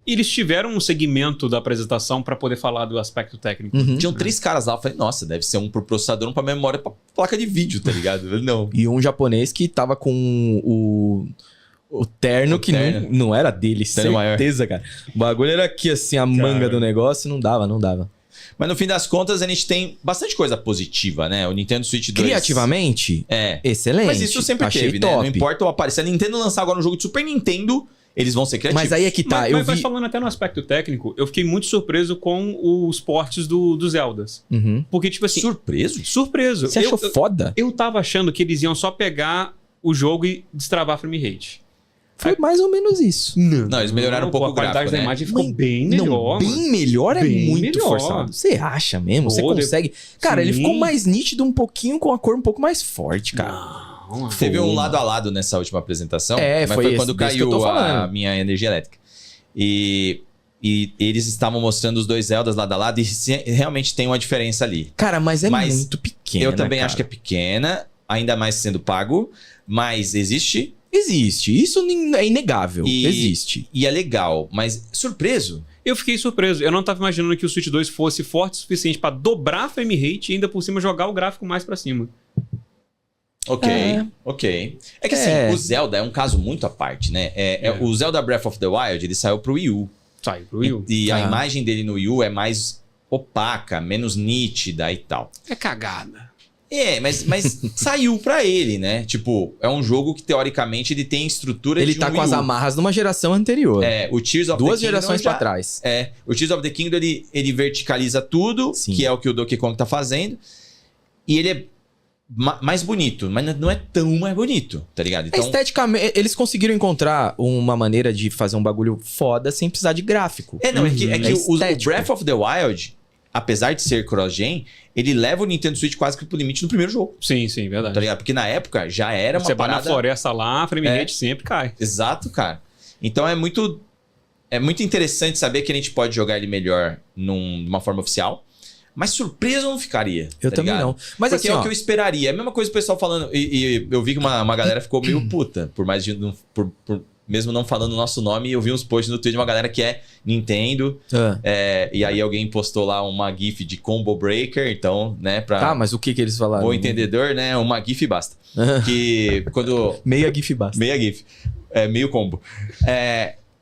E eles tiveram um segmento da apresentação pra poder falar do aspecto técnico. Tinham 3 caras lá, eu falei, nossa, deve ser um pro processador, um pra memória, pra placa de vídeo, tá ligado? Eu falei, não. E um japonês que tava com o terno que não era dele, certeza, cara. O bagulho era aqui, assim, a manga do negócio, não dava. Mas no fim das contas, a gente tem bastante coisa positiva, né? O Nintendo Switch 2... Criativamente, excelente. Mas isso sempre Achei teve, top. né? Não importa o aparelho. Se a Nintendo lançar agora um jogo de Super Nintendo, eles vão ser criativos. Mas aí é que tá, Mas falando até no aspecto técnico, eu fiquei muito surpreso com os portes dos Zeldas. Porque, tipo assim... Surpreso. Você achou foda? Eu tava achando que eles iam só pegar o jogo e destravar a frame rate. Foi mais ou menos isso. Não, eles melhoraram um pouco o gráfico, a qualidade da imagem ficou bem melhor. Bem melhor é bem muito melhor. forçado. Você acha mesmo? Você consegue... Cara, ele ficou mais nítido um pouquinho com a cor um pouco mais forte, cara. Não, teve um lado a lado nessa última apresentação. Mas foi quando caiu a a minha energia elétrica. E eles estavam mostrando os 2 Zeldas lado a lado e realmente tem uma diferença ali. Cara, mas muito pequena. Eu também acho que é pequena, ainda mais sendo pago, mas existe. Existe, isso é inegável, existe. E é legal, mas surpreso? Eu fiquei surpreso, eu não tava imaginando que o Switch 2 fosse forte o suficiente pra dobrar a frame rate e ainda por cima jogar o gráfico mais pra cima. Ok. É que assim, o Zelda é um caso muito à parte, né? O Zelda Breath of the Wild, ele saiu pro Wii U. Saiu pro Wii U. E a imagem dele no Wii U é mais opaca, menos nítida e tal. É cagada. Mas saiu pra ele, né? Tipo, é um jogo que teoricamente ele tem estrutura ele de um tá com as amarras de uma geração anterior. O Tears of the Kingdom 2 gerações pra trás. O Tears of the Kingdom ele verticaliza tudo, que é o que o Donkey Kong tá fazendo. E ele é mais bonito, mas não é tão mais bonito, tá ligado? Então, esteticamente, eles conseguiram encontrar uma maneira de fazer um bagulho foda sem precisar de gráfico. É que o Breath of the Wild, apesar de ser cross-gen, ele leva o Nintendo Switch quase que pro limite no primeiro jogo. Sim, verdade. Tá ligado? Porque na época já era uma Você parada... vai na floresta lá, a frame rate sempre cai. Exato, cara. Então é muito interessante saber que a gente pode jogar ele melhor numa forma oficial. Mas surpreso eu não ficaria. Eu também não. Mas porque assim, é o que eu esperaria. É a mesma coisa o pessoal falando. E eu vi que uma galera ficou meio puta. Por mais de... mesmo não falando o nosso nome, eu vi uns posts no Twitter de uma galera que é Nintendo. E aí alguém postou lá uma gif de Combo Breaker. Então, né, pra... mas o que eles falaram? Bom entendedor, né? Uma gif basta. Que quando... Meia gif basta. Meia gif. Meio combo.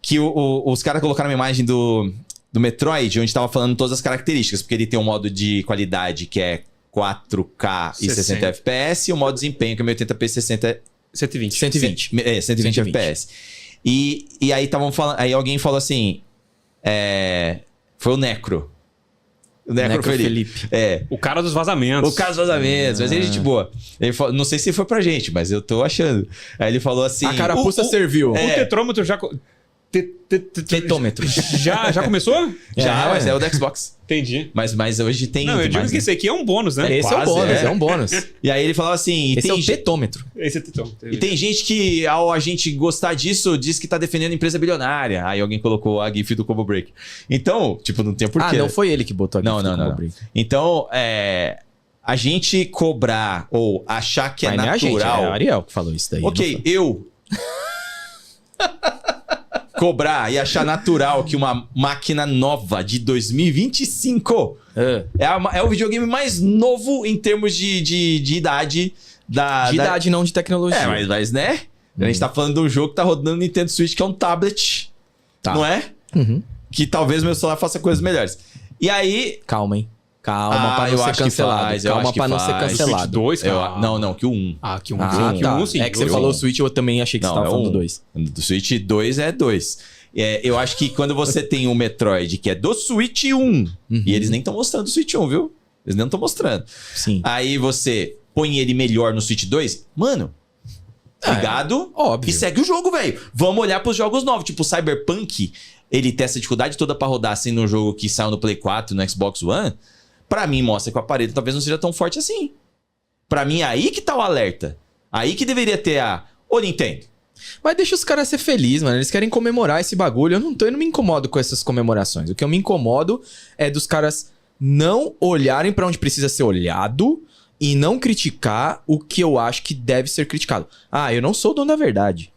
Que os caras colocaram uma imagem do Metroid, onde tava falando todas as características, porque ele tem um modo de qualidade que é 4K e 60 FPS, e o modo de desempenho que é 1080p e 120 FPS. E aí estavam falando, aí alguém falou assim, foi o Necro. O Necro Felipe. O cara dos vazamentos. Mas ele é gente boa. Ele falou, não sei se foi pra gente, mas eu tô achando. Aí ele falou assim... A carapuça serviu. O tetrômetro já... Tetômetro. Já começou? Já, mas é o do Xbox. Entendi. Mas hoje tem... Não, eu digo que esse aqui é um bônus, né? Esse é um bônus. E aí ele falava assim... Esse é o tetômetro. Esse é o tetômetro. E tem gente que, ao a gente gostar disso, diz que tá defendendo a empresa bilionária. Aí alguém colocou a gif do Combo Break. Então, tipo, não tem porquê. Não foi ele que botou a gif do Combo Break. Então, a gente cobrar ou achar que é natural... É a Ariel que falou isso daí. Ok, eu... cobrar e achar natural que uma máquina nova de 2025 é o videogame mais novo em termos de idade idade, não de tecnologia. Mas né? A gente tá falando de um jogo que tá rodando no Nintendo Switch, que é um tablet. Não é? Que talvez meu celular faça coisas melhores. E aí... Calma, hein? Calma pra não ser cancelado. Calma pra não ser cancelado. Switch 2, cara? Não, que o 1. Que o 1. Que o 1, sim. É que você falou Switch, eu também achei que você tava falando do 2. Do Switch 2 é 2. Eu acho que quando você tem um Metroid que é do Switch 1, e eles nem estão mostrando o Switch 1, viu? Eles não estão mostrando. Sim. Aí você põe ele melhor no Switch 2, mano... Ligado? Óbvio. E segue o jogo, velho. Vamos olhar pros jogos novos. Tipo, o Cyberpunk, ele tem essa dificuldade toda pra rodar assim no jogo que saiu no Play 4, no Xbox One. Pra mim, mostra que o aparelho talvez não seja tão forte assim. Pra mim, aí que tá o alerta. Aí que deveria ter Ô, Nintendo. Mas deixa os caras ser felizes, mano. Eles querem comemorar esse bagulho. Eu não me incomodo com essas comemorações. O que eu me incomodo é dos caras não olharem pra onde precisa ser olhado e não criticar o que eu acho que deve ser criticado. Eu não sou o dono da verdade.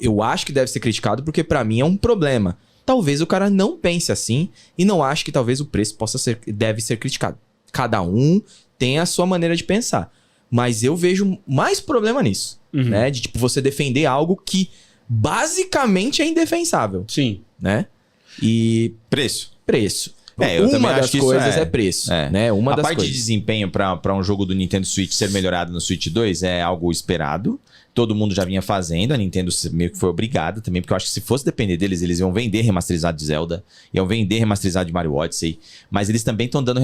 Eu acho que deve ser criticado porque pra mim é um problema. talvez o cara não pense assim e não ache que talvez o preço deve ser criticado. Cada um tem a sua maneira de pensar. Mas eu vejo mais problema nisso, né? De, tipo, você defender algo que basicamente é indefensável. Sim. Né? E... Preço. Uma das coisas é preço, né? A parte de desempenho para um jogo do Nintendo Switch ser melhorado no Switch 2 é algo esperado. Todo mundo já vinha fazendo, a Nintendo meio que foi obrigada também, porque eu acho que se fosse depender deles, eles iam vender remasterizado de Zelda, iam vender remasterizado de Mario Odyssey, mas eles também estão dando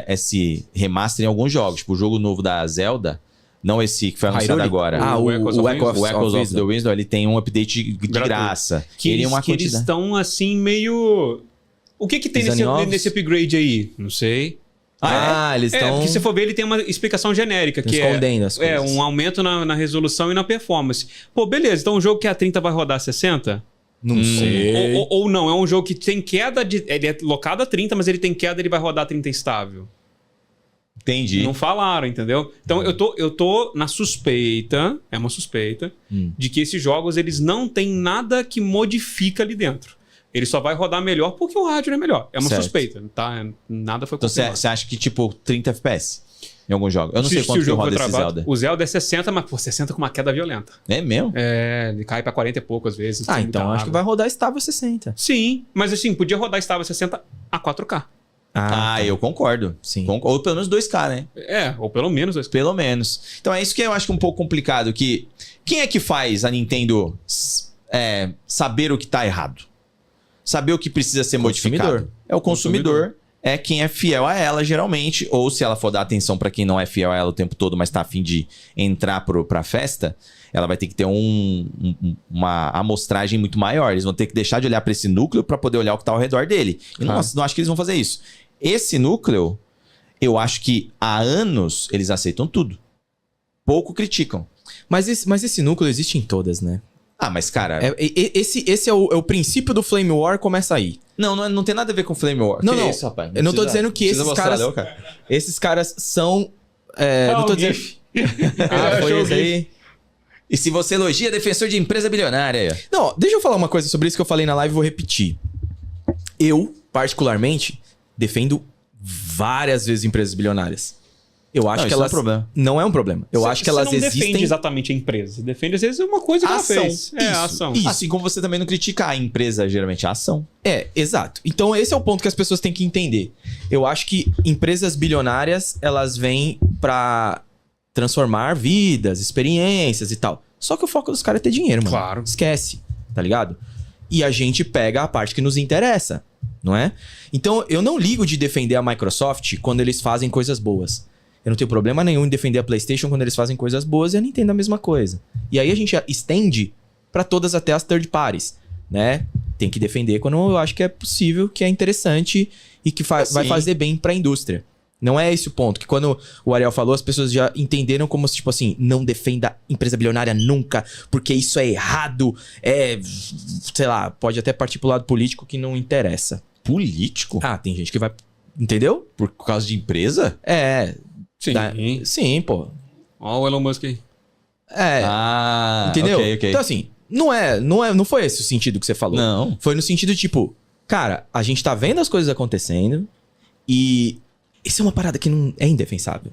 esse remaster em alguns jogos, tipo o jogo novo da Zelda, não esse que foi anunciado agora. O Echoes of the Wisdom, ele tem um update de graça. Que eles estão assim meio... O que tem nesse upgrade aí? Não sei. Eles estão... Porque se for ver, ele tem uma explicação genérica, que escondendo as coisas. Um aumento na resolução e na performance. Pô, beleza, então um jogo que é a 30 vai rodar 60? Não sei. Ou não, é um jogo que tem queda de... Ele é locado a 30, mas ele tem queda, ele vai rodar a 30 estável. Entendi. Não falaram, entendeu? Então eu tô na suspeita, é uma suspeita, de que esses jogos eles não têm nada que modifica ali dentro. Ele só vai rodar melhor porque o hardware é melhor. É uma suspeita, tá? Nada foi confirmado. Então você acha que tipo 30 FPS em algum jogo? Eu não sei quanto que roda esse Zelda. O Zelda é 60, mas 60 com uma queda violenta. É mesmo? Ele cai pra 40 e pouco às vezes. Então acho que vai rodar estável 60. Sim, mas assim, podia rodar estável 60 a 4K. Eu concordo. Sim. Ou pelo menos 2K, né? Ou pelo menos 2K. Pelo menos. Então é isso que eu acho que é um pouco complicado. Quem é que faz a Nintendo saber o que tá errado? Saber o que precisa ser modificado? É o consumidor. É quem é fiel a ela, geralmente. Ou se ela for dar atenção pra quem não é fiel a ela o tempo todo, mas tá a fim de entrar pra festa, ela vai ter que ter uma amostragem muito maior. Eles vão ter que deixar de olhar pra esse núcleo pra poder olhar o que tá ao redor dele. E não acho que eles vão fazer isso. Esse núcleo, eu acho que há anos eles aceitam tudo. Pouco criticam. Mas esse núcleo existe em todas, né? Mas cara... Esse é o princípio do Flame War, começa aí. Não tem nada a ver com Flame War. Não, que não. Isso, rapaz? Eu não tô dizendo que esses caras... Esses caras são... não tô dizendo... foi esse aí... E se você elogia defensor de empresa bilionária... Não, deixa eu falar uma coisa sobre isso que eu falei na live e vou repetir. Eu, particularmente, defendo várias vezes empresas bilionárias. Eu acho que elas... Não é um problema. Eu acho que elas existem... Você não defende exatamente a empresa. Você defende, às vezes, uma coisa que ela fez. A ação. Isso. Assim como você também não critica a empresa, geralmente, a ação. Exato. Então, esse é o ponto que as pessoas têm que entender. Eu acho que empresas bilionárias, elas vêm pra transformar vidas, experiências e tal. Só que o foco dos caras é ter dinheiro, mano. Claro. Esquece, tá ligado? E a gente pega a parte que nos interessa, não é? Então, eu não ligo de defender a Microsoft quando eles fazem coisas boas. Eu não tenho problema nenhum em defender a PlayStation quando eles fazem coisas boas e a Nintendo a mesma coisa. E aí a gente estende pra todas até as third parties, né? Tem que defender quando eu acho que é possível, que é interessante e que vai fazer bem pra indústria. Não é esse o ponto, que quando o Ariel falou, as pessoas já entenderam como se, tipo assim, não defenda empresa bilionária nunca, porque isso é errado, sei lá, pode até partir pro lado político que não interessa. Político? Tem gente que vai... Entendeu? Por causa de empresa? Sim. Sim, pô. Olha o Elon Musk aí. Entendeu? Okay. Então, assim, não foi esse o sentido que você falou. Não. Foi no sentido, tipo, cara, a gente tá vendo as coisas acontecendo e isso é uma parada que não é indefensável.